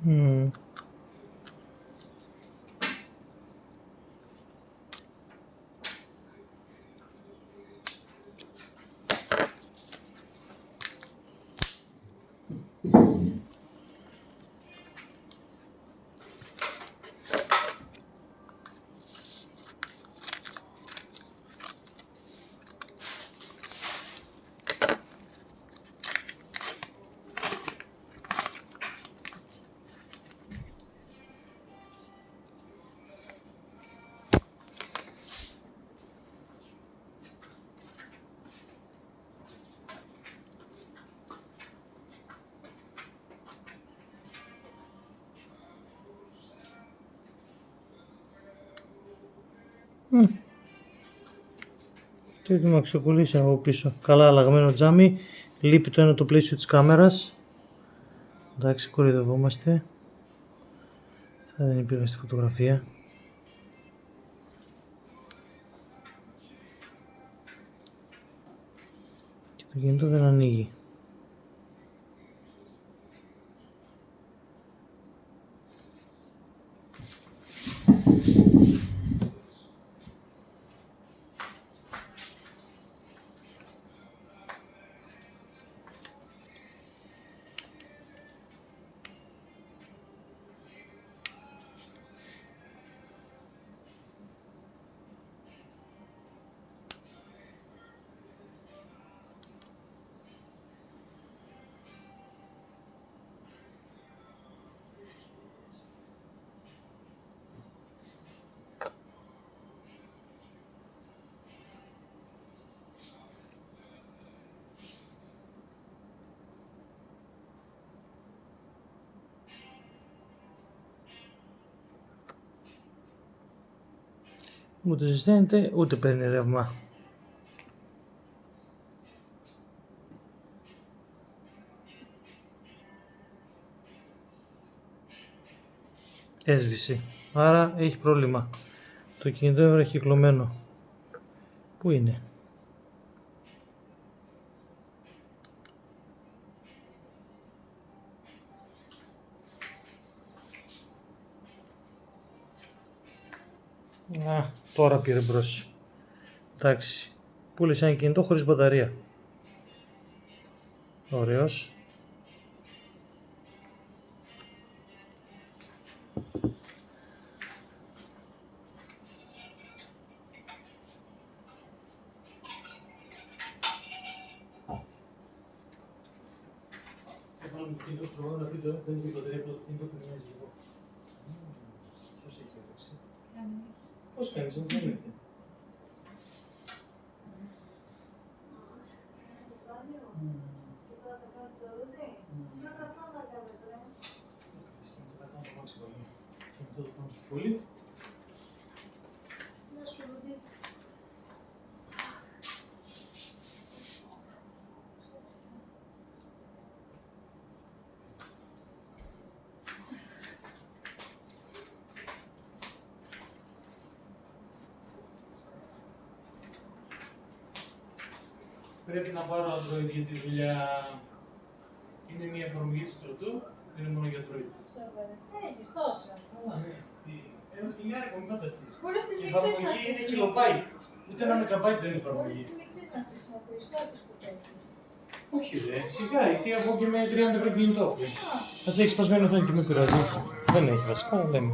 Mm. Και έτοιμο να ξεκολλήσει από πίσω. Καλά αλλαγμένο τζάμι. Λείπει το ένα το πλαίσιο της κάμερας. Εντάξει, κοροϊδευόμαστε. Θα δεν υπήρχε στη φωτογραφία. Και το κινητό δεν ανοίγει. Ούτε ζεσταίνεται, ούτε παίρνει ρεύμα. Έσβησε. Άρα έχει πρόβλημα. Το κινητό έχει κυκλωμένο. Πού είναι? Α, τώρα πήρε μπρος. Εντάξει. Πούλησα ένα κινητό χωρίς μπαταρία. Ωραίος. Έβαλα το κινητό στο πρόγραμμα να πει ότι δεν έχει μπαταρία από το κινητό που μοιάζει λίγο. Πώς έχει έταξε? Πώς κάνεις, μου φαίνεται. Πολύ. Πρέπει να πάρω Android για τη δουλειά. Είναι μια εφαρμογή του στρατού, δεν είναι μόνο για Android. Έχεις τόσα. Καλά, ναι. Ένα χιλιάρικο, μην φανταστείς. Μπορείς τις Η μικρές να εφαρμογή είναι χρησιμοποιήσεις. kilobyte. Ούτε ένα megabyte δεν είναι εφαρμογή. Μπορείς τις μικρές να χρησιμοποιήσεις, τώρα τις κουτέκες. Όχι ρε, σιγά, γιατί εγώ και με 30 ευρώ κινητό αφού. Ας έχει σπασμένο οθόνη και με πειράζει. Δεν έχει βασικά, λέμε.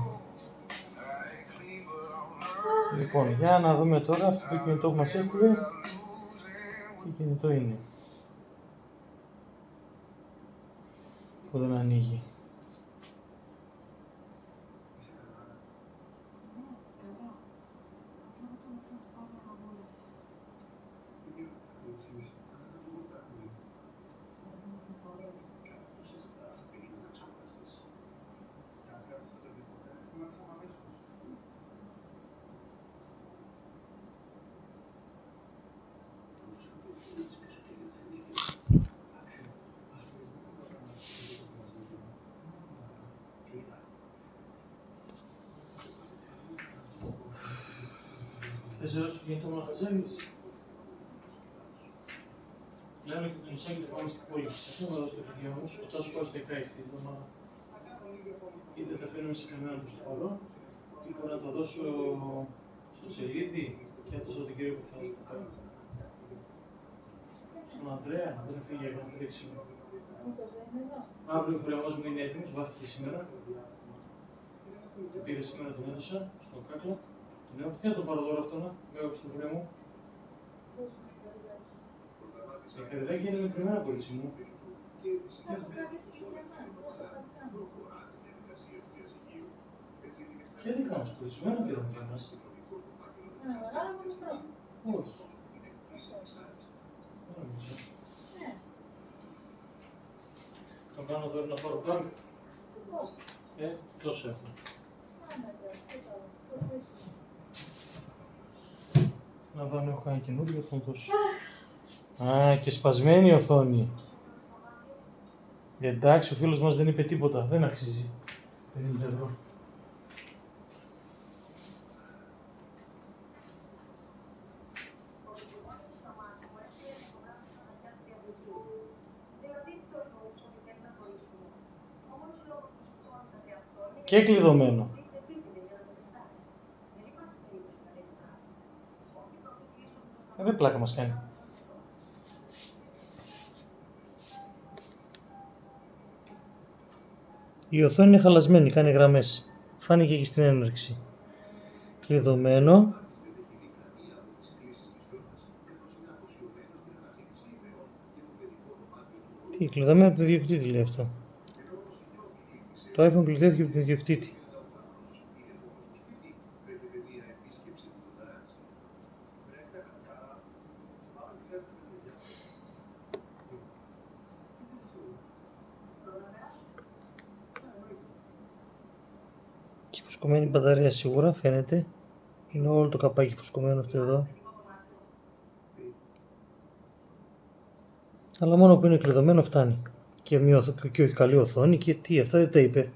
Λοιπόν, για να δούμε τώρα αυτό το κινητό που μας έστειλε. Τι κινητό είναι. Που δεν ανοίγει. Θες ερώτηση για το μαγαζέλης. Λέμε και τον Ισάκη θα πάμε στην πόλη. Αυτό θα δώσω το παιδί όμως, ο Τάσος πάει στο ΕΚΑ αυτή τη εβδομάδα. ή δεν τα φέρνουμε σε κανέναν του χώρο, είπα να το δώσω στο Τσελίδη και αυτό το κύριο που θα είστε τώρα. Στον Ανδρέα, δεν φύγει από το τρέξιμο. Μήπως δεν είναι εδώ. Αύριο ο φρεαγός μου είναι έτοιμος, βάφτηκε σήμερα. Τον πήρε σήμερα, τον έδωσα στον κάκλα. Τον λέω, τι να τον πάρω τώρα αυτό να, με έπαψε το φρέο μου. Πώς είναι το καρδάκι. Τα καρδάκια είναι μετρημένα, κορίτσι μου. Θα το κρατήσει και για εμάς, τόσο κάτι κάνεις. Ποια δικά μας, κορίτσι μου, ένα πήραμε για εμάς. Ένα μεγάλο με μικρό. Όχι. Δεν νομίζω. Ναι, Τον κάνω τώρα να πάρω μπάνκ. πώς. Τόσο έχω. Άνα, τι καλό. Προχωρήσει. Να δω αν έχω ένα καινούριο, θα τον δώσω. Α, και σπασμένη η οθόνη. Εντάξει, ο φίλος μας δεν είπε τίποτα, δεν αξίζει. 50 ευρώ. Και κλειδωμένο. Δεν πλάκα μας κάνει. Η οθόνη είναι χαλασμένη, κάνει γραμμές. Φάνηκε και στην έναρξη. Κλειδωμένο. Τι, κλειδωμένο από τον ιδιοκτήτη λέει αυτό. Το iPhone κλειδώθηκε από τον ιδιοκτήτη. Και φουσκωμένη μπαταρία σίγουρα φαίνεται. Είναι όλο το καπάκι φουσκωμένο αυτό εδώ. Αλλά μόνο που είναι κλειδωμένο φτάνει. Και όχι καλή οθόνη και τι, αυτά δεν τα είπε.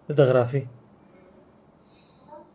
Δεν τα γράφει.